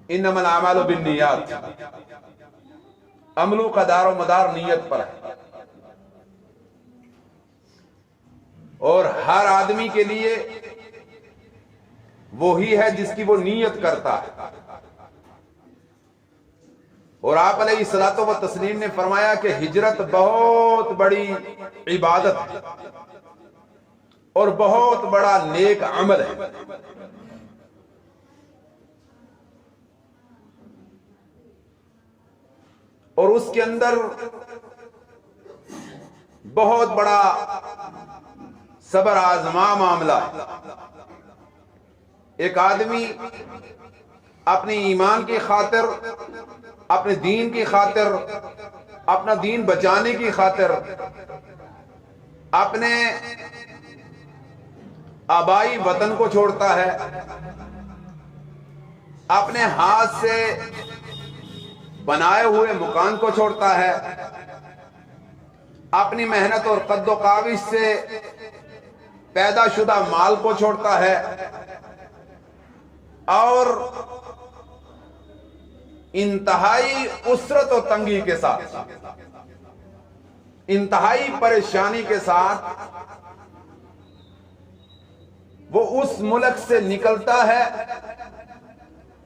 انما الاعمال بالنیات، عملوں کا دار و مدار نیت پر ہے، اور ہر آدمی کے لیے وہی ہے جس کی وہ نیت کرتا ہے۔ اور آپ علیہ الصلوۃ والتسلیم نے فرمایا کہ ہجرت بہت بڑی عبادت ہے اور بہت بڑا نیک عمل ہے۔ اور اس کے اندر بہت بڑا صبر آزما معاملہ ہے۔ ایک آدمی اپنی ایمان کی خاطر، اپنے دین کی خاطر، اپنا دین بچانے کی خاطر اپنے آبائی وطن کو چھوڑتا ہے، اپنے ہاتھ سے بنائے ہوئے مکان کو چھوڑتا ہے، اپنی محنت اور قد و کاوش سے پیدا شدہ مال کو چھوڑتا ہے، اور انتہائی اسرت و تنگی کے ساتھ، انتہائی پریشانی کے ساتھ وہ اس ملک سے نکلتا ہے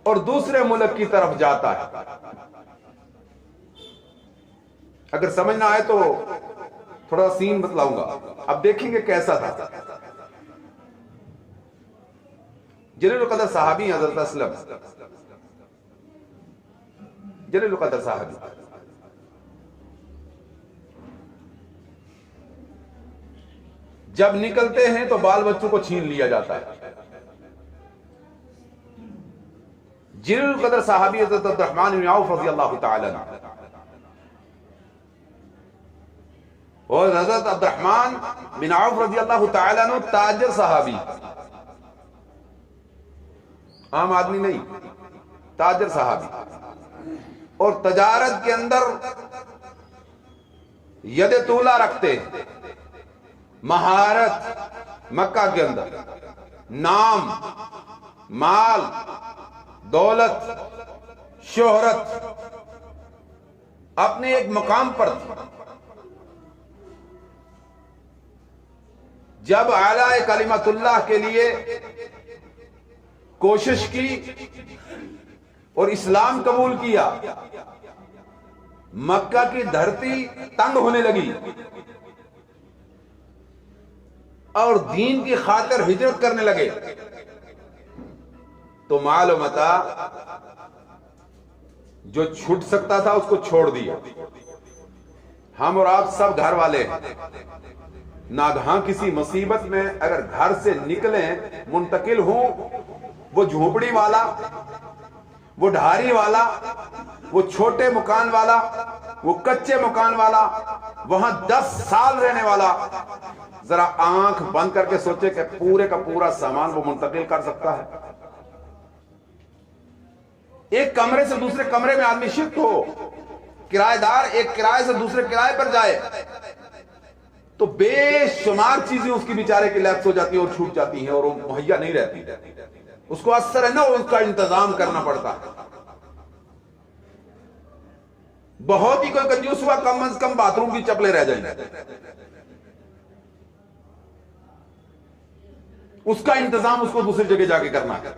اور دوسرے ملک کی طرف جاتا ہے۔ اگر سمجھنا آئے تو تھوڑا سین بتلاؤں گا، اب دیکھیں گے کیسا تھا۔ جلیل القدر صحابی حضرت اسلم، جلیل القدر صحابی، جب نکلتے ہیں تو بال بچوں کو چھین لیا جاتا ہے۔ جلیل القدر صحابی حضرت عبد الرحمن بن عوف رضی اللہ تعالی عنہ، اور حضرت عبد الرحمن بن عوف رضی اللہ تعالی عنہ تاجر صحابی، عام آدمی نہیں، تاجر صحابی، اور تجارت کے اندر ید طولہ رکھتے، مہارت مکہ کے اندر، نام، مال، دولت، شہرت اپنے ایک مقام پر تھی۔ جب اعلی کلمت اللہ کے لیے کوشش کی اور اسلام قبول کیا، مکہ کی دھرتی تنگ ہونے لگی اور دین کی خاطر ہجرت کرنے لگے، تو مال و متاع جو چھوٹ سکتا تھا اس کو چھوڑ دیا۔ ہم اور آپ سب گھر والے ہیں، ناگہاں کسی مصیبت میں اگر گھر سے نکلیں، منتقل ہوں، وہ جھونپڑی والا، وہ ڈھاری والا، وہ چھوٹے مکان والا، وہ کچے مکان والا، وہاں 10 سال رہنے والا، ذرا آنکھ بند کر کے سوچے کہ پورے کا پورا سامان وہ منتقل کر سکتا ہے۔ ایک کمرے سے دوسرے کمرے میں آدمی شفٹ ہو، کرایہ دار ایک کرائے سے دوسرے کرائے پر جائے، تو بے شمار چیزیں اس کی بیچارے کی لیپس ہو جاتی ہیں اور چھوٹ جاتی ہیں اور وہ مہیا نہیں رہتی، اس کو اثر ہے نا، اس کا انتظام کرنا پڑتا ہے۔ بہت ہی کوئی کنجوس ہوا، کم از کم باتھ روم کی چپلیں رہ جائیں، اس کا انتظام اس کو دوسری جگہ جا کے کرنا ہے۔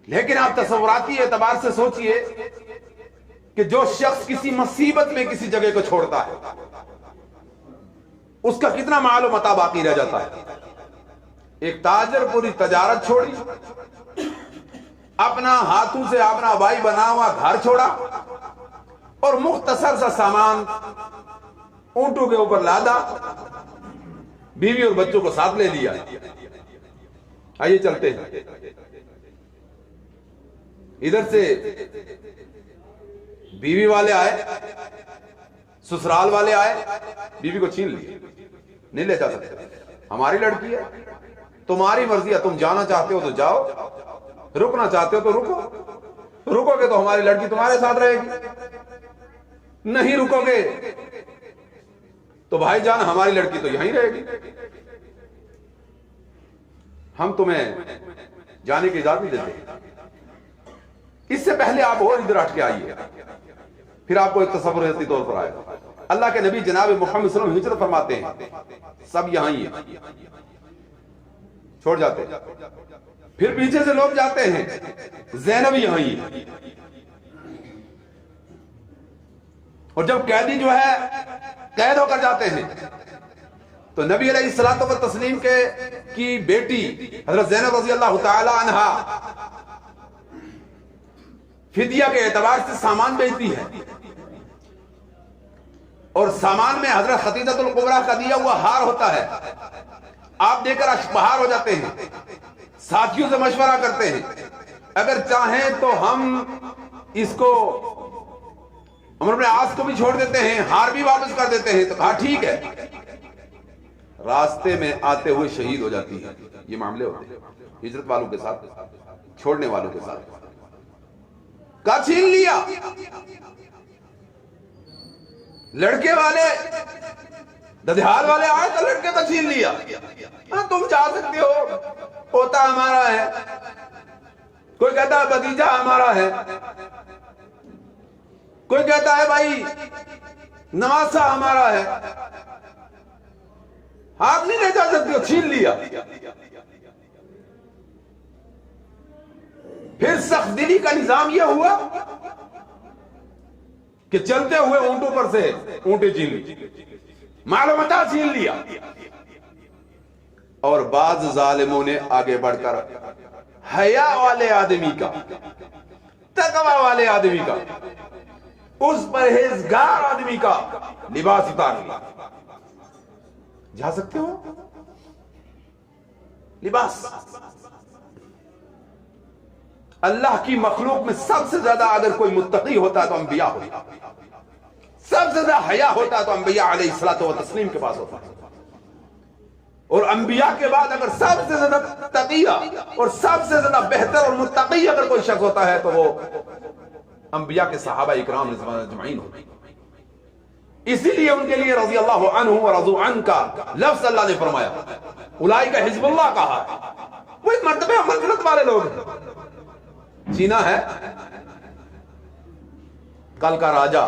لیکن آپ تصوراتی اعتبار سے سوچئے کہ جو شخص کسی مصیبت میں کسی جگہ کو چھوڑتا ہے، اس کا کتنا مال و متاع باقی رہ جاتا ہے۔ ایک تاجر پوری تجارت چھوڑی، اپنا ہاتھوں سے اپنا بھائی بنا ہوا گھر چھوڑا، اور مختصر سا سامان اونٹوں کے اوپر لادا، بیوی اور بچوں کو ساتھ لے لیا۔ آئیے چلتے ہیں، ادھر سے بیوی والے آئے، سسرال والے آئے، بیوی کو چھین لی، نہیں لے جا سکتے، ہماری لڑکی ہے، تمہاری مرضی ہے، تم جانا چاہتے ہو تو جاؤ، رکنا چاہتے ہو تو رکو، رکو گے تو ہماری لڑکی تمہارے ساتھ رہے گی، نہیں رکو گے تو بھائی جان ہماری لڑکی تو یہیں رہے گی، ہم تمہیں جانے کی اجازت نہیں دیتے۔ اس سے پہلے آپ اور ادھر ہٹ کے آئیے، پھر آپ کو ایک تصوراتی طور پر آئے گا۔ اللہ کے نبی جناب محمد صلی اللہ علیہ وسلم ہجرت فرماتے ہیں، سب یہاں ہی ہیں، چھوڑ جاتے ہیں، پھر پیچھے سے لوگ جاتے ہیں، زینب یہاں ہی ہے، اور جب قیدی جو ہے قید ہو کر جاتے ہیں تو نبی علیہ الصلوۃ والتسلیم کی بیٹی حضرت زینب رضی اللہ تعالی عنہا فدیہ کے اعتبار سے سامان بیچتی ہے، اور سامان میں حضرت خدیجہ الکبریٰ کا دیا ہوا ہار ہوتا ہے، آپ دے کر اشبہار ہو جاتے ہیں، ساتھیوں سے مشورہ کرتے ہیں اگر چاہیں تو ہم اس کو عمر بن عاص کو بھی چھوڑ دیتے ہیں، ہار بھی واپس کر دیتے ہیں، تو کہا ٹھیک ہے، راستے میں آتے ہوئے شہید ہو جاتی ہے۔ یہ معاملے ہوتے ہیں ہجرت والوں کے ساتھ، چھوڑنے والوں کے ساتھ، کہا چھین لیا، لڑکے والے ددھیال والے آئے تو لڑکے تو چھین لیا، ہاں تم جا سکتے ہو، پوتا ہمارا ہے، کوئی کہتا ہے بھتیجا ہمارا ہے، کوئی کہتا ہے بھائی نواسا ہمارا ہے، آپ نہیں لے جا سکتے ہو، چھین لیا۔ پھر سخت دلی کا نظام یہ ہوا کہ چلتے ہوئے اونٹوں پر سے اونٹیں چھین لی، معلومات چھین لیا، اور بعض ظالموں نے آگے بڑھ کر حیا والے آدمی کا، تقوی والے آدمی کا، اس پرہیزگار آدمی کا لباس اتار لیا۔ جا سکتے ہو لباس؟ اللہ کی مخلوق میں سب سے زیادہ اگر کوئی متقی ہوتا تو انبیاء ہوتا، سب سے زیادہ حیا ہوتا تو انبیاء علیہ الصلوۃ والتسلیم کے پاس ہوتا، اور انبیاء کے بعد اگر سب سے زیادہ تقیہ اور سب سے زیادہ بہتر اور متقی اگر کوئی شخص ہوتا ہے تو وہ انبیاء کے صحابہ اکرام اجمعین ہوتے۔ اسی لیے ان کے لیے رضی اللہ عنہ ورضوا عنہ کا لفظ اللہ نے فرمایا، اولئک حزب اللہ کہا ہے، وہی مرتبہ منزلت والے لوگ ہیں۔ جینا ہے کل کا راجا،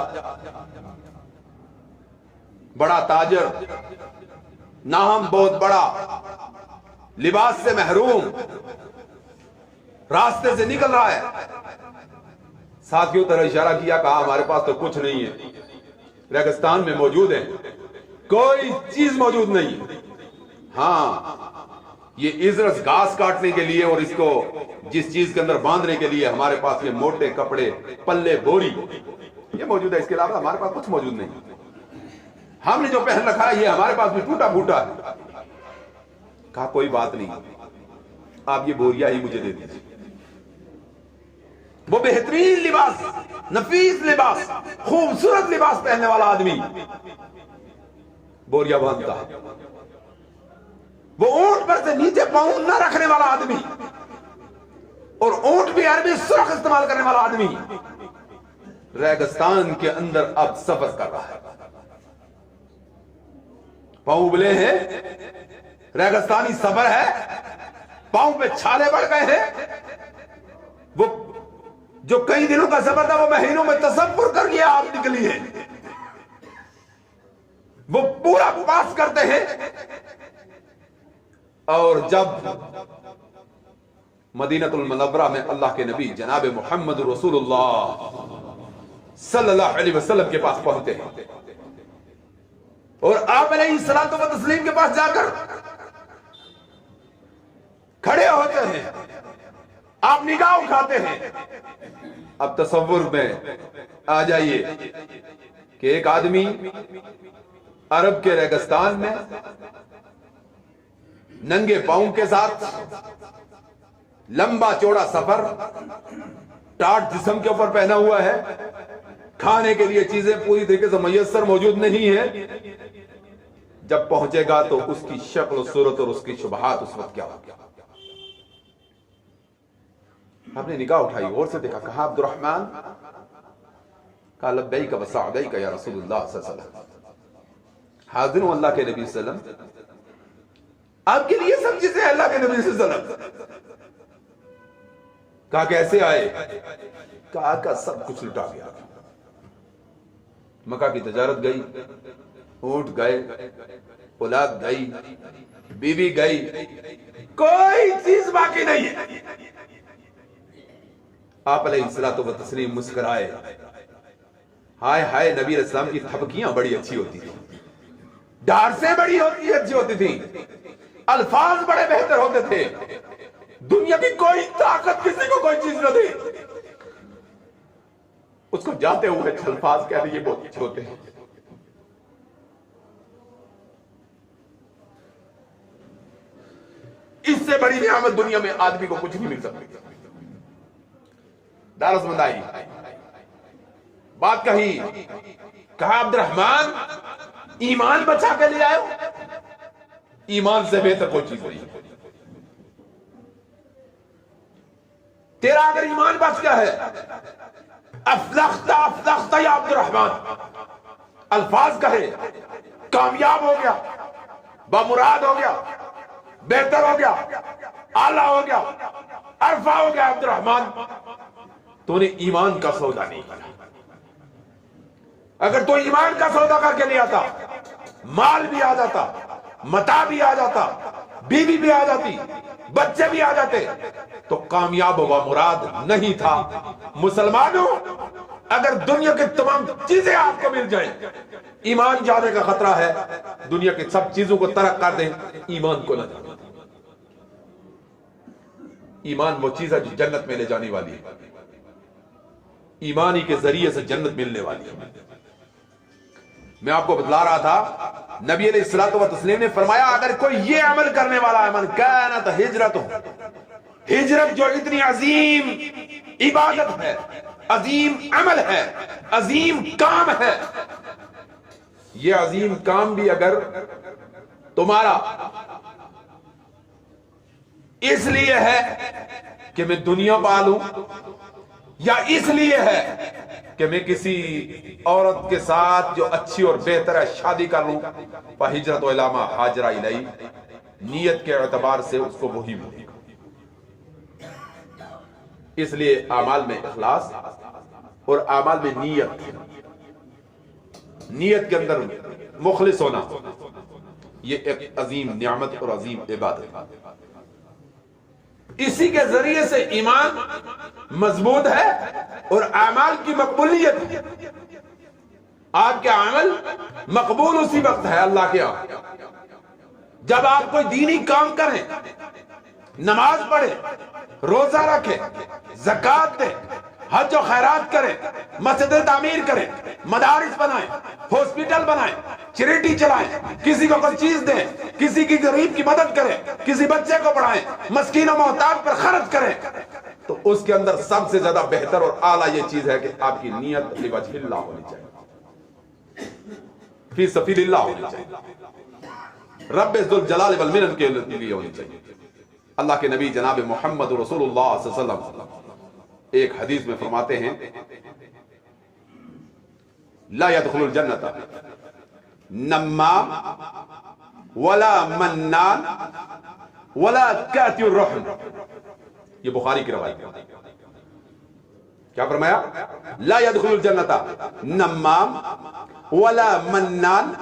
بڑا تاجر، نام بہت بڑا، لباس سے محروم، راستے سے نکل رہا ہے، ساتھیوں طرح اشارہ کیا، کہا ہمارے پاس تو کچھ نہیں ہے، ریگستان میں موجود ہیں، کوئی چیز موجود نہیں، ہاں یہ ازرس گھاس کاٹنے کے لیے اور اس کو جس چیز کے اندر باندھنے کے لیے ہمارے پاس یہ موٹے کپڑے، پلے، بوری یہ موجود ہے، اس کے علاوہ ہمارے پاس کچھ موجود نہیں، ہم نے جو پہن رکھا ہے یہ ہمارے پاس بھی ٹوٹا پھوٹا ہے۔ کہا کوئی بات نہیں، آپ یہ بوریا ہی مجھے دے دیجیے۔ وہ بہترین لباس، نفیس لباس، خوبصورت لباس پہننے والا آدمی بوریا باندھتا ہے، وہ اونٹ پر سے نیچے پاؤں نہ رکھنے والا آدمی، اور اونٹ بھی عربی سرخ استعمال کرنے والا آدمی ریگستان کے اندر اب سفر کر رہا ہے، پاؤں ابلے ہیں، ریگستانی سفر ہے، پاؤں پہ چھالے بڑھ گئے ہیں، وہ جو کئی دنوں کا سفر تھا وہ مہینوں میں تصور کر کے آپ نکلی ہے، وہ پورا پاس کرتے ہیں، اور جب مدینہ المنورہ میں اللہ کے نبی جناب محمد رسول اللہ صلی اللہ علیہ وسلم کے پاس پہنچتے ہیں، اور آپ علیہ الصلوۃ والتسلیم کے پاس جا کر کھڑے ہوتے ہیں، آپ نگاہ اٹھاتے ہیں۔ اب تصور میں آ جائیے کہ ایک آدمی عرب کے ریگستان میں ننگے پاؤں کے ساتھ، لمبا چوڑا سفر، ٹاٹ جسم کے اوپر پہنا ہوا ہے، کھانے کے لیے چیزیں پوری طریقے سے میسر موجود نہیں ہے، جب پہنچے گا تو اس کی شکل و صورت اور اس کی شبہات اس وقت کیا ہوگا؟ آپ نے نگاہ اٹھائی، غور سے دیکھا، کہا عبد الرحمن؟ کہا لبیک و سعدیک یا رسول اللہ صلی اللہ علیہ وسلم، حاضر ہوں اللہ کے نبی صلی اللہ علیہ وسلم، آپ کے لیے سب چیزیں اللہ کے نبی صلی اللہ علیہ وسلم۔ کہا کیسے آئے؟ کہا کہ سب کچھ لٹا گیا، مکہ کی تجارت گئی، اونٹ گئے، اولاد گئی، بیوی گئی، کوئی چیز باقی نہیں ہے۔ آپ علیہ الصلوۃ والتسلیم مسکرائے، ہائے ہائے، نبی علیہ السلام کی تھپکیاں بڑی اچھی ہوتی تھی، ڈھارسیں بڑی اچھی ہوتی تھی، الفاظ بڑے بہتر ہوتے تھے، دنیا کی کوئی طاقت کسی کو کوئی چیز نہ دی۔ اس کو جاتے ہوئے الفاظ کہہ رہے یہ بہت اچھے ہوتے ہیں۔ اس سے بڑی نعمت دنیا میں آدمی کو کچھ نہیں مل سکتی۔ دارس مند آئی، بات کہی، کہا عبد الرحمن ایمان بچا کے لے آئے ہو؟ ایمان سے بہتر کوئی چیز نہیں۔ تیرا اگر ایمان بچ گیا ہے، افلخت افلخت یا عبد الرحمن، الفاظ کہے، کامیاب ہو گیا، بامراد ہو گیا، بہتر ہو گیا، اعلیٰ ہو گیا، عرفہ ہو گیا عبد الرحمن۔ تو نے ایمان کا سودا نہیں کرا۔ اگر تو ایمان کا سودا کر کے لے آتا، مال بھی آ جاتا، متاع بھی آ جاتا، بیوی بھی آ جاتی، بچے بھی آ جاتے، تو کامیاب ہوا مراد نہیں تھا۔ مسلمانوں، اگر دنیا کے تمام چیزیں آپ کو مل جائیں، ایمان جانے کا خطرہ ہے۔ دنیا کے سب چیزوں کو ترک کر دیں، ایمان کو نہ جانے۔ ایمان وہ چیز ہے جو جنت میں لے جانے والی ہے، ایمان ہی کے ذریعے سے جنت ملنے والی ہے۔ میں آپ کو بتلا رہا تھا، نبی علیہ الصلوۃ والتسلیم نے فرمایا اگر کوئی یہ عمل کرنے والا ہے، من کانت ہجرتہ، ہجرت جو اتنی عظیم عبادت ہے، عظیم عمل ہے، عظیم کام ہے، یہ عظیم کام بھی اگر تمہارا اس لیے ہے کہ میں دنیا پالوں، یا اس لیے ہے کہ میں کسی عورت کے ساتھ جو اچھی اور بہتر ہے شادی کر لوں، فہجرت الی ما ہاجر الیہ، نیت کے اعتبار سے اس کو وہی ملے گا۔ اس لیے اعمال میں اخلاص اور اعمال میں نیت کے اندر مخلص ہونا، یہ ایک عظیم نعمت اور عظیم عبادت ہے۔ اسی کے ذریعے سے ایمان مضبوط ہے اور اعمال کی مقبولیت ہے۔ آپ کے عمل مقبول اسی وقت ہے اللہ کے ہاں جب آپ کوئی دینی کام کریں، نماز پڑھیں، روزہ رکھیں، زکوٰۃ دیں، حج و خیرات کریں، مسجد تعمیر کریں، مدارس بنائیں، ہاسپٹل بنائیں، چیریٹی چلائیں، کسی کو کوئی چیز دیں، کسی کی غریب کی مدد کریں، کسی بچے کو پڑھائیں، مسکین و محتاج پر خرچ کریں، تو اس کے اندر سب سے زیادہ بہتر اور اعلیٰ یہ چیز ہے کہ آپ کی نیت لوجہ اللہ ہونی چاہیے، فی سبیل اللہ ہونی چاہیے، رب ذوالجلال والمنن کے لیے ہونی چاہیے۔ اللہ کے نبی جناب محمد رسول اللہ صلی اللہ علیہ وسلم ایک حدیث میں فرماتے ہیں، لا يدخل الجنت نمام ولا منان ولا کاتی الرحم، یہ بخاری کی روایت ہے۔ کیا فرمایا؟ لا يدخل الجنت نمام ولا منان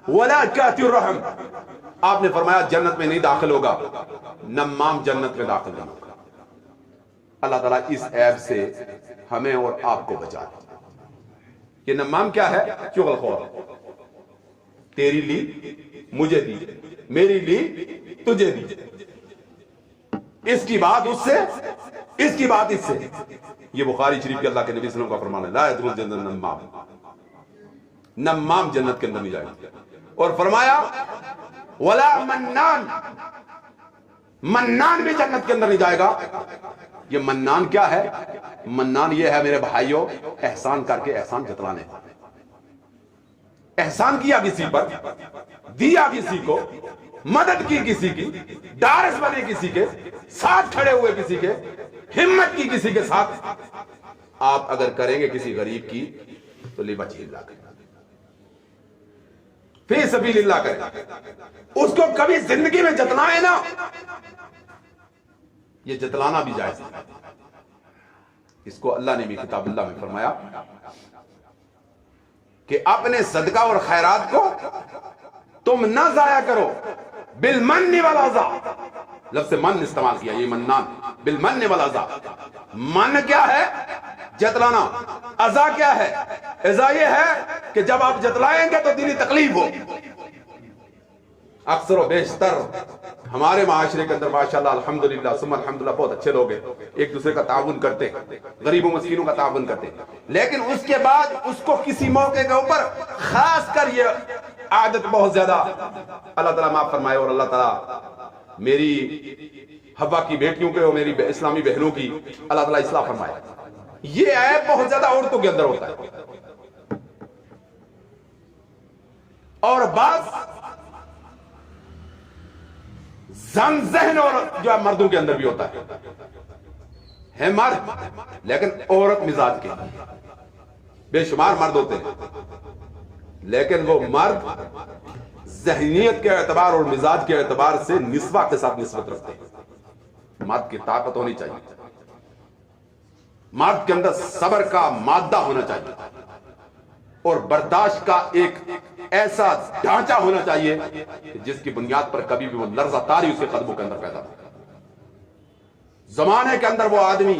ولا کاتی الرحم، آپ نے فرمایا جنت میں نہیں داخل ہوگا نمام، جنت میں داخل نہیں ہوگا۔ اللہ تعالیٰ اس عیب سے ہمیں اور آپ کو بچا دے۔ یہ نمام کیا ہے؟ چغل خور، تیری لی مجھے دی، میری لی تجھے دی، اس کی بات اس سے، اس کی بات اس سے۔ یہ بخاری شریف کے اللہ کے نبی صلی اللہ علیہ وسلم کا فرمان ہے، لا يدخل الجنت نمام، نمام جنت کے اندر نہیں جائے گا۔ اور فرمایا ولا منان، منان بھی جنت کے اندر نہیں جائے گا۔ یہ منان کیا ہے؟ منان یہ ہے میرے بھائیوں، احسان کر کے احسان جتلانے، احسان کیا کسی پر، دیا کسی کو، مدد کی کسی کی، ڈارس بنے کسی کے ساتھ، کھڑے ہوئے کسی کے، ہمت کی کسی کے ساتھ۔ آپ اگر کریں گے کسی غریب کی تو لوجہ اللہ کریں، فی سبیل اللہ کریں، اس کو کبھی زندگی میں جتلائیں نا، یہ جتلانا بھی جائز ہے۔ اس کو اللہ نے بھی کتاب اللہ میں فرمایا کہ اپنے صدقہ اور خیرات کو تم نہ ضائع کرو بالمن والعذا. لفظ من استعمال کیا، یہ منان، بالمن والعذا. من کیا ہے؟ جتلانا. عذا کیا ہے؟ عذا یہ ہے کہ جب آپ جتلائیں گے تو دلی تکلیف ہو. اکثر و بیشتر ہمارے معاشرے کے اندر ماشاءاللہ الحمدللہ ثم الحمدللہ بہت اچھے لوگ ہیں، ایک دوسرے کا تعاون کرتے، غریبوں مسکینوں کا تعاون کرتے، لیکن اس کے بعد اس کو کسی موقع کے اوپر خاص کر یہ عادت بہت زیادہ، اللہ تعالیٰ معاف فرمائے اور اللہ تعالیٰ میری حوا کی بیٹیوں کے اور میری اسلامی بہنوں کی اللہ تعالیٰ اصلاح فرمائے، یہ عیب بہت زیادہ عورتوں کے اندر ہوتا ہے. اور بعض ذہن اور جو ہے مردوں کے اندر بھی ہوتا ہے مرد لیکن عورت مزاج کے، بے شمار مرد ہوتے ہیں لیکن وہ مرد ذہنیت کے اعتبار اور مزاج کے اعتبار سے نسواں کے ساتھ نسبت رکھتے ہیں. مرد کی طاقت ہونی چاہیے، مرد کے اندر صبر کا مادہ ہونا چاہیے اور برداشت کا ایک ایسا ڈھانچہ ہونا چاہیے جس کی بنیاد پر کبھی بھی وہ لرزہ تاری اس کے قدموں کے اندر پیدا ہو. زمانے کے اندر وہ آدمی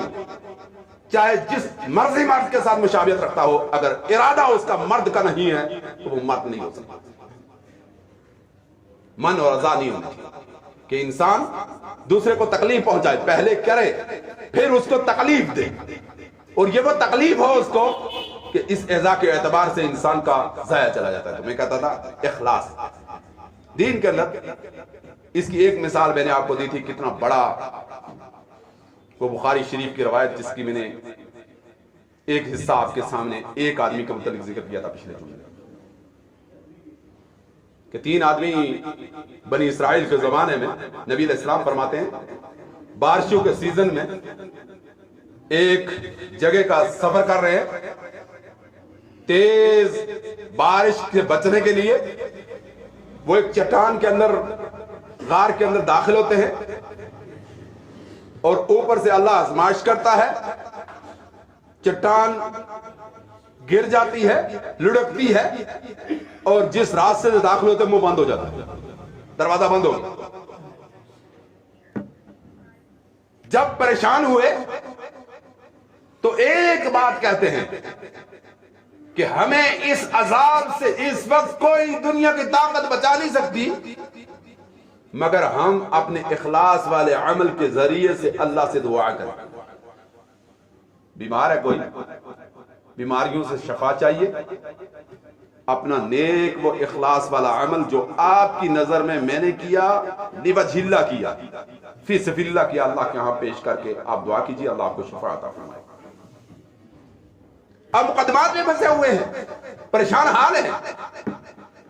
چاہے جس مرضی مرد کے ساتھ مشابہت رکھتا ہو، اگر ارادہ اس کا مرد کا نہیں ہے تو وہ مرد نہیں ہو سکتا. من اور رضا نہیں ہونا کہ انسان دوسرے کو تکلیف پہنچائے، پہلے کرے پھر اس کو تکلیف دے، اور یہ وہ تکلیف ہو اس کو کہ اس اعضاء کے اعتبار سے انسان کا ضائع چلا جاتا ہے. تو میں کہتا تھا اخلاص دین کے اندر، اس کی ایک مثال میں نے آپ کو دی تھی، کتنا بڑا وہ بخاری شریف کی روایت جس کی میں نے ایک حصہ آپ کے سامنے ایک آدمی کے متعلق ذکر کیا تھا پچھلے جمعے کہ 3 آدمی بنی اسرائیل کے زمانے میں نبی علیہ السلام فرماتے ہیں بارشوں کے سیزن میں ایک جگہ کا سفر کر رہے ہیں، تیز بارش سے بچنے کے لیے وہ ایک چٹان کے اندر، غار کے اندر داخل ہوتے ہیں اور اوپر سے اللہ آزمائش کرتا ہے، چٹان گر جاتی ہے، لڑکتی ہے اور جس راستے سے داخل ہوتے ہیں وہ بند ہو جاتا ہے، دروازہ بند ہو گیا. جب پریشان ہوئے تو ایک بات کہتے ہیں کہ ہمیں اس عذاب سے اس وقت کوئی دنیا کی طاقت بچا نہیں سکتی مگر ہم اپنے اخلاص والے عمل کے ذریعے سے اللہ سے دعا کریں. بیمار ہے کوئی، بیماریوں سے شفا چاہیے، اپنا نیک و اخلاص والا عمل جو آپ کی نظر میں نے کیا، لوجہ اللہ کیا، فی سبیل اللہ کیا، اللہ کے ہاں پیش کر کے آپ دعا کیجیے، اللہ آپ کو شفا عطا فرمائے. اب مقدمات میں پھنسے ہوئے ہیں، پریشان حال ہیں،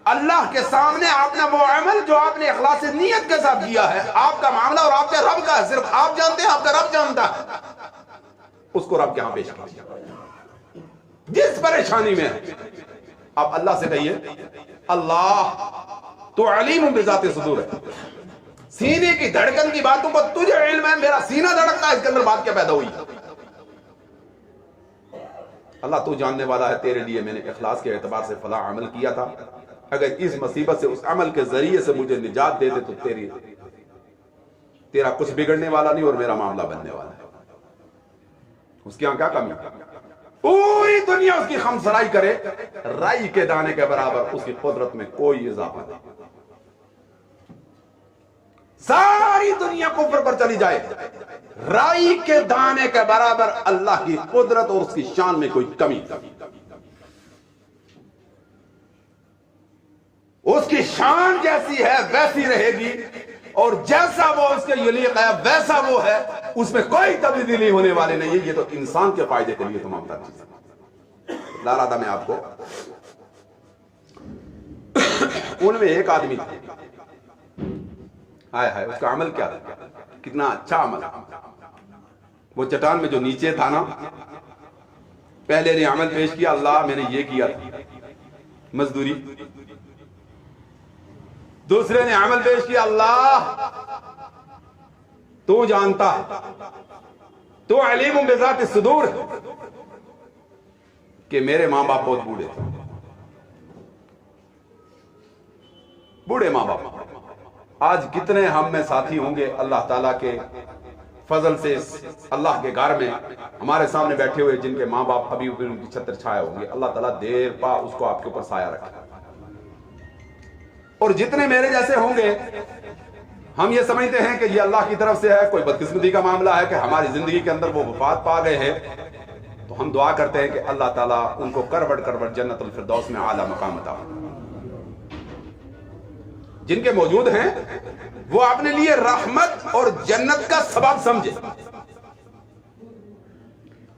اللہ کے سامنے آپ نے وہ عمل جو آپ نے اخلاص نیت کے ساتھ کیا ہے، آپ کا معاملہ اور آپ کے رب کا ہے، صرف آپ جانتے ہیں، آپ کا رب جانتا ہے، اس کو رب کے ہاں پیش کیجیے. جس پریشانی میں آپ اللہ سے کہیے اللہ تو علیم بذات صدور ہے، سینے کی دھڑکن کی باتوں کو تجھے علم ہے، میرا سینہ دھڑکتا ہے، اس کے اندر بات کیا پیدا ہوئی، اللہ تو جاننے والا ہے، تیرے لیے میں نے اخلاص کے اعتبار سے فلاں عمل کیا تھا، اگر اس مصیبت سے اس عمل کے ذریعے سے مجھے نجات دے دے تو تیرا کچھ بگڑنے والا نہیں اور میرا معاملہ بننے والا ہے. اس کی یہاں کیا کمی ہے؟ پوری دنیا اس کی خمسرائی کرے، رائی کے دانے کے برابر اس کی قدرت میں کوئی اضافہ نہیں. ساری دنیا کفر پر چلی جائے، رائی کے دانے کے برابر اللہ کی قدرت اور اس کی شان میں کوئی کمی نہیں. اس کی شان جیسی ہے ویسی رہے گی اور جیسا وہ اس کے یلیق ہے ویسا وہ ہے، اس میں کوئی تبدیلی ہونے والے نہیں. یہ تو انسان کے فائدے کے لیے تمام تر چیزیں. لالا تھا میں آپ کو، ان میں ایک آدمی ہائے اس کا عمل کیا تھا، کتنا اچھا عمل. وہ چٹان میں جو نیچے تھا نا، پہلے نے عمل پیش کیا، اللہ میں نے یہ کیا تھا مزدوری. دوسرے نے عمل پیش کیا، اللہ تو جانتا ہے. تو علیم بذات الصدور کہ میرے ماں باپ بہت بوڑھے تھے، بوڑھے ماں باپ۔ آج کتنے ہم میں ساتھی ہوں گے اللہ تعالیٰ کے فضل سے اللہ کے گھر میں ہمارے سامنے بیٹھے ہوئے جن کے ماں باپ ابھی ان کی چھتر چھائے ہوں گے، اللہ تعالیٰ دیر پا اس کو آپ کے اوپر سایہ رکھے۔ اور جتنے میرے جیسے ہوں گے ہم یہ سمجھتے ہیں کہ یہ اللہ کی طرف سے ہے، کوئی بدقسمتی کا معاملہ ہے کہ ہماری زندگی کے اندر وہ وفات پا گئے ہیں، تو ہم دعا کرتے ہیں کہ اللہ تعالیٰ ان کو کروٹ کروٹ جنت الفردوس میں اعلیٰ مقام عطا فرمائے۔ جن کے موجود ہیں وہ اپنے لیے رحمت اور جنت کا سبب سمجھے،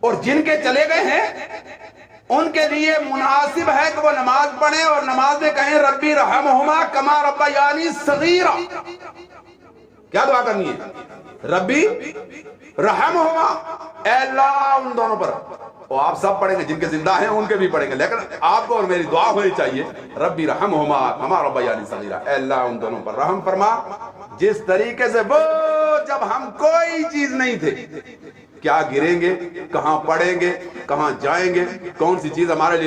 اور جن کے چلے گئے ہیں ان کے لیے مناسب ہے کہ وہ نماز پڑھیں اور نماز میں کہیں ربی رحمہما کما ربیانی صغیرا۔ کیا دعا کرنی ہے؟ ربی رحمہما، اے اللہ ان دونوں پر، اور آپ سب پڑھیں گے، جن کے زندہ ہیں ان کے بھی پڑھیں گے، لیکن آپ کو اور میری دعا ہونی چاہیے ربی رحمہما کما ربیانی صغیرا، اے اللہ ان دونوں پر رحم فرما جس طریقے سے وہ جب ہم کوئی چیز نہیں تھے، کیا گریں گے، کہاں پڑیں گے، کہاں جائیں گے، کون سی چیز ہمارے لیے